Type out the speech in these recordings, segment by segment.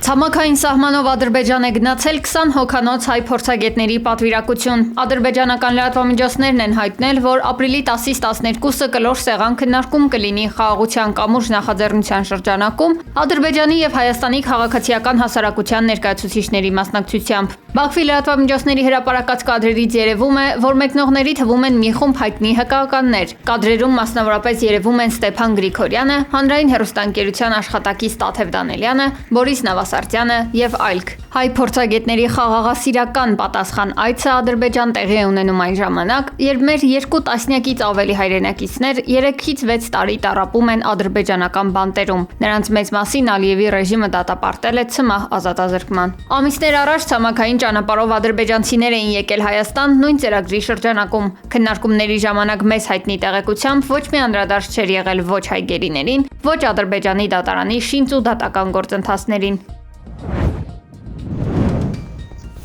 Ցամաքային սահմանով Ադրբեջան է գնացել 20 հոգանոց հայ փորձագետների պատվիրակություն։ Ադրբեջանական լրատվամիջոցներն են հայտնել, որ ապրիլի 10-ից 12-ը կլոր սեղան քննարկում կլինի խաղաղության կամուրջ նախաձեռնության շրջանակում Ադրբեջանի եւ Հայաստանի քաղաքացիական հասարակության ներկայացուցիչների մասնակցությամբ։ Բաքվի լրատվամիջոցների հրապարակած կադրերից երևում է, որ մեկնողների թվում են մի խումբ հայտնի հակաականներ։ Կադրերում մասնավորապես երևում են Ստեփան Գրիգորյանը, հանրային հեռուստաընկերության աշխատակից Տաթև Դանելյանը, Բորիս Նավասարտյանը եւ այլք։ Հայ փորձագետների խաղաղասիրական պատասխան այցը Ադրբեջան տեղի է ունենում այն ժամանակ, երբ մեր երկու տասնյակից ավելի հայրենակիցներ 3-ից 6 տարի տառապում են ադրբեջանական բանտերում։ Նրանց մեծ մասին Ալիևի ռեժիմը դատապարտել է ցմահ ազատազրկման։ Ամիսներ առաջ ցամաքային ճանապարհով ադրբեջանցիներ էին եկել Հայաստան նույն ծրագրի շրջանակում։ Քննարկումների ժամանակ մեզ հայտնի տեղեկությամբ ոչ մի անդրադարձ չէր եղել ոչ հայ գերիներին, ոչ Ադրբեջանի դատարանի շինծ ու դատական գործընթացներին։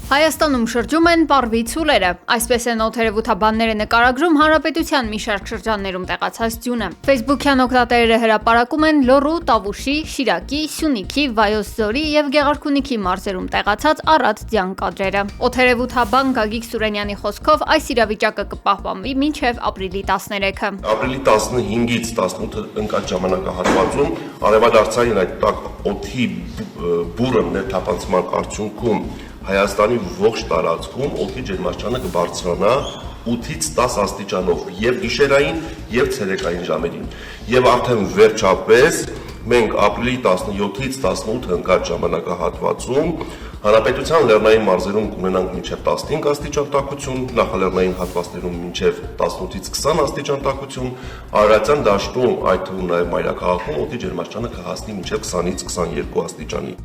Հայաստանում շրջում են պարվի ցուլերը, այսպես են օդերևութաբանները նկարագրում Հանրապետության մի շարք շրջաններում տեղացած ձյունը։ Facebook-յան օգտատերերը հրապարակում են Լոռու, Տավուշի, Շիրակի, Սյունիքի, Վայոց ձորի եւ Գեղարքունիքի մարզերում տեղացած առատ ձյան կադրերը։ Օդերևութաբան Գագիկ Սուրենյանի խոսքով այս իրավիճակը կպահպանվի մինչև ապրիլի 13-ը։ Ապրիլի 15-ից 18-ը ընկած ժամանակահատվածում արևադարձային այդ տաք օդի բուրը ներթափանցման արդյունքում Հայաստանի ողջ տարածքում օդի ջերմաստիճանը կբարձրանա 8-ից 10 աստիճանով եւ գիշերային եւ ցերեկային ժամերին։ Եվ արդեն վերջապես մենք ապրիլի 17-ից 18 ընկած ժամանակահատվածում Հանրապետության լեռնային մարզերում կունենանք մինչև 15 աստիճան տաքություն, նախալեռնային հատվածներում մինչև 18-ից 20 աստիճան տաքություն, Արարատյան դաշտում, այդ թվում նաեւ մայրաքաղաքում օդի ջերմաստիճանը կհասնի մինչև 20-ից 22 աստիճանի։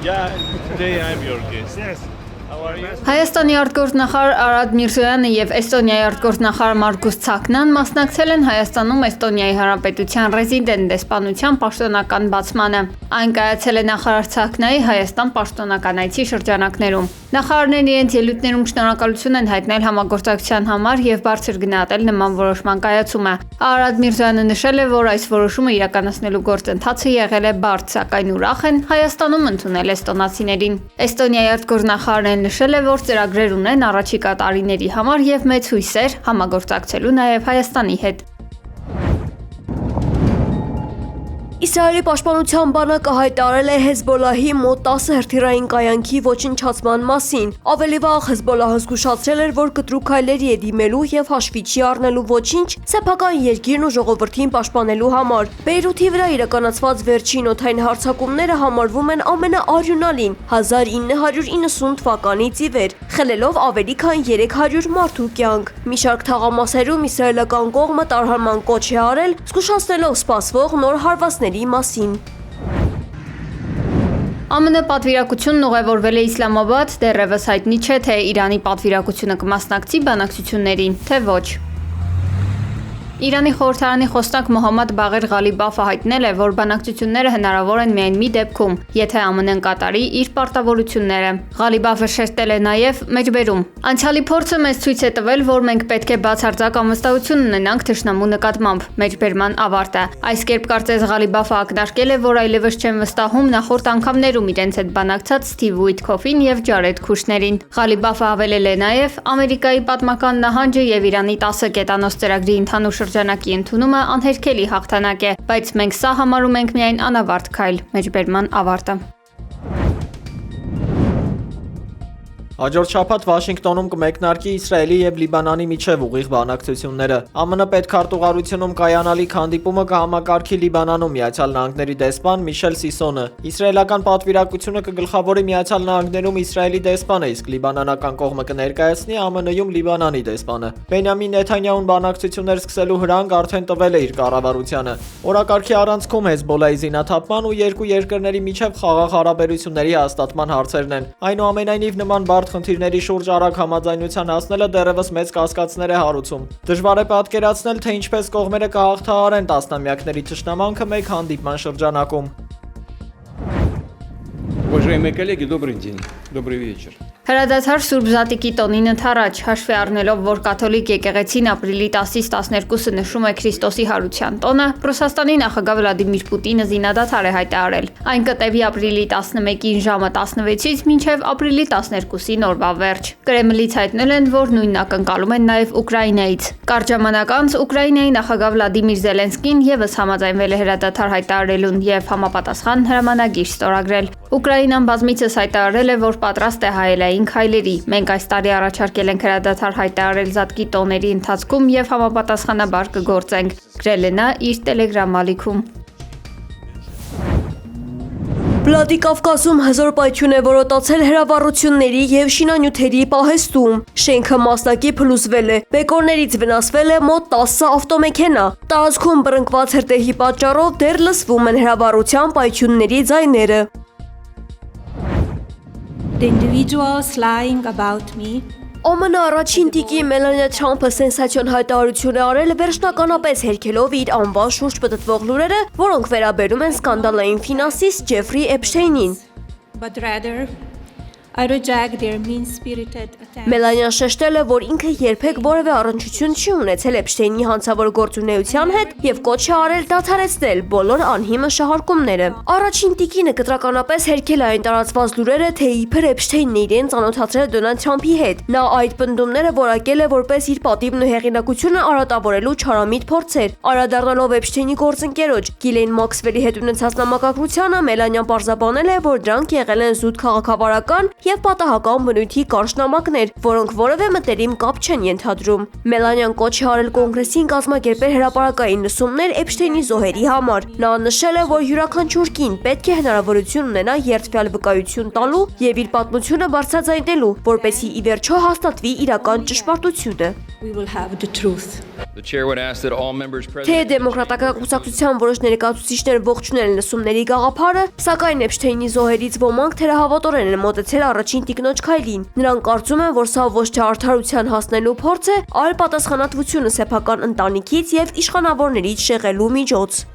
Yeah, today I'm your guest. Yes. Հայաստանի արտգործնախարար Արադ Միրզոյանը եւ Էստոնիայի արտգործնախարար Մարգուս Ցակնան մասնակցել են Հայաստանում Էստոնիայի Հանրապետության ռեզիդենտ դեսպանության պաշտոնական բացմանը։ Այն կայացել է նախարար Ցակնայի Հայաստան պաշտոնական այցի շրջանակներում։ Նախարարներն իրենց ելույթներում շնորհակալություն են հայտնել համագործակցության համար եւ բարձր գնահատել նման որոշման կայացումը։ Արադ Միրզոյանը նշել է, որ այս որոշումը իրականացնելու գործընթացը եղել է բարդ, սակայն ուրախ են Հայաստանում ընդունել էստոնացիներին։ Էստոնիայի արտգործնախարարն նշել է, որ ծրագրեր ունեն առաջիկա տարիների համար եւ մեծ հույսեր համագործակցելու նաեւ Հայաստանի հետ։ Իսրայելի պաշտպանության բանակը հայտարարել է Հեզբոլահի մոտ 10 հրթիռային կայանքի ոչնչացման մասին։ Ավելի վաղ Հեզբոլահը զգուշացրել էր, որ կտրուկ քայլերի է դիմելու եւ հաշվի չի առնելու ոչինչ սեփական երկիրն ու ժողովրդին պաշտպանելու համար։ Բեյրութի վրա իրականացված վերջին օդային հարձակումները համարվում են ամենաարյունալին 1990 թվականից ի վեր, խլելով ավելի քան 300 մարդու կյանք։ Մի շարք թաղամասերում իսրայելական կողմը տարհանման կոչ է արել, զգուշացնելով սպասվող նոր հարվածների մասին։ ԱՄՆ պատվիրակությունն ուղևորվել է Իսլամաբադ, դեռևս հայտնի չէ, թե Իրանի պատվիրակությունը կմասնակցի բանակցություններին, թե ոչ։ Իրանի խորհրդարանի խոսնակ Մոհամմադ Բաղեր Ղալիբաֆը հայտնել է, որ բանակցությունները հնարավոր են միայն մի դեպքում, եթե ԱՄՆ-ն կատարի իր պարտավորությունները։ Ղալիբաֆը շեշտել է նաև մեջբերում. Անցյալի փորձը մեզ ցույց է տվել, որ մենք պետք է բացարձակ անվստահություն ունենանք թշնամու նկատմամբ, մեջբերման ավարտը։ Այս կերպ կարծես Ղալիբաֆը ակնարկել է, որ այլևս չեն վստահում նախորդ անգամներում իրենց հետ բանակցած Սթիվ Ուիթքոֆին եւ Ջարեդ Քուշներին։ Ղալիբաֆը հավելել է նաև Ամերիկայի պատմական նահանջը եւ Իրանի 10 կետանոց ծրագրի ընդհանուր շրջանակի ընդունումը անհերքելի հաղթանակ է, բայց մենք սա համարում ենք միայն անավարտ քայլ, մեջբերման ավարտը։ Հաջորդ շաբաթ Վաշինգտոնում կմեկնարկի Իսրայելի եւ Լիբանանի միջև ուղիղ բանակցությունները։ ԱՄՆ պետքարտուղարությունում կայանալիք հանդիպումը կհամակարգի Լիբանանում Միացյալ Նահանգների դեսպան Միշել Սիսոնը։ Իսրայելական պատվիրակությունը կգլխավորի Միացյալ Նահանգներում Իսրայելի դեսպանը, իսկ լիբանանական կողմը կներկայացնի ԱՄՆ-ում Լիբանանի դեսպանը։ Բենյամին Նեթանյահուն բանակցություններ սկսելու հրանգ արդեն տվել է իր կառավարությանը։ Օրակարգի առանցքում Հեզբոլայի զինաթափման ու երկու երկրների միջև խաղաղ հարաբերությունների հաստատման հարցերն են։ Այնուամենայնիվ նման խնդիրների շուրջ արագ համաձայնության հասնելը դեռևս մեծ կասկածներ է հարուցում։ Դժվար է պատկերացնել, թե ինչպես կողմերը կհաղթահարեն տասնամյակների թշնամանքը մեկ հանդիպման շրջանակում։ Уважаемые коллеги, добрый день, добрый вечер. Հրադադար Սուրբ Զատիկի տոնին ընթരാճ, հաշվի առնելով, որ կաթոլիկ եկեղեցին ապրիլի 10-ից 12-ը նշում է Քրիստոսի հարության տոնը, Ռուսաստանի նախագահ Վլադիմիր Պուտինը զինադադար է հայտարարել։ Այն կտևի ապրիլի 11-ին ժամը 16-ից մինչև ապրիլի 12-ի նորվա վերջ։ Կրեմլից հայտնել են, որ նույնն ակնկալում են նաև Ուկրաինայից։ Կարճ ժամանակ անց Ուկրաինայի նախագահ Վլադիմիր Զելենսկին եւս համաձայնվել է հրադադար հայտարարելուն եւ համապատասխան հրամանագիր ստորագրել։ Ուկրաինան բազմիցս հայտարարել է, որ պատրաստ է հայելային քայլերի։ Մենք այս տարի առաջարկել ենք հրադադար հայտարարել Զատկի տոների ընթացքում եւ համապատասխանաբար կգործենք, գրել է նա իր Telegram ալիքում։ Վլադիկավկազում հզոր պայթյուն է որոտացել հրավառությունների եւ շինանյութերի պահեստում։ Շենքը մասնակի փլուզվել է, բեկորներից վնասվել է մոտ 10 ավտոմեքենա։ Տարածքում բռնկված հրդեհի պատճառով դեռ լսվում են հրավառության պայթյունների ձայները։ The individuals lying about me ԱՄՆ առաջին տիկի Մելանիա Թրամփը սենսացիոն հայտարարություն է արել վերջնականապես հերքելով իր անվան շուրջ պտտվող լուրերը, որոնք վերաբերում են սկանդալային ֆինանսիստ Ջեֆրի Էփշթեյնին։ but rather I reject their mean-spirited attempts. Մելանիան շեշտել է, որ ինքը երբեք որևէ առնչություն չի ունեցել Էփշթեյնի հանցավոր գործունեության հետ եւ կոչ է արել դադարեցնել բոլոր անհիմն շահարկումները։ Առաջին տիկինը կտրականապես հերքել է այն տարածված լուրերը, թե իբր Էփշթեյնն իրեն ծանոթացրել Դոնալդ Թրամփի հետ։ Նա այդ պնդումները որակել է որպես իր պատիվն ու հեղինակությունը արատավորելու չարամիտ փորձեր։ Անդրադառնալով Էփշթեյնի գործընկերոջ Գիլեն Մաքսվելի հետ ունեցած նամակագրությանը, Մելանիան պարզաբանել է, որ դրանք եղել են զուտ քաղաքավարական եւ պատահական բնույթի կարճ նամակներ, որոնք որևէ մտերիմ կապ չեն ենթադրում։ Մելանիան կոչ է արել կոնգրեսին կազմակերպել հրապարակային լսումներ Էփշթեյնի զոհերի համար։ Նա նշել է, որ յուրաքանչյուր կին պետք է հնարավորություն ունենա երդվյալ վկայություն տալու եւ իր պատմությունը բարձրաձայնելու, որպեսզի ի վերջո հաստատվի իրական ճշմարտությունը։ We will have the truth. The chair would ask that all members present. Թե դեմոկրատական կուսակցության որոշ ներկայացուցիչներ ողջունել են լսումների գաղափարը, սակայն Էփշթեյնի զոհերից ոմանք թերահավատորեն են մոտեցել առաջին տիկնոջ քայլին։ Նրանք կարծում են, որ սա ոչ թե արդարության հասնելու փորձ է, այլ պատասխանատվությունը սեփական ընտանիքից եւ իշխանավորներից շեղելու միջոց։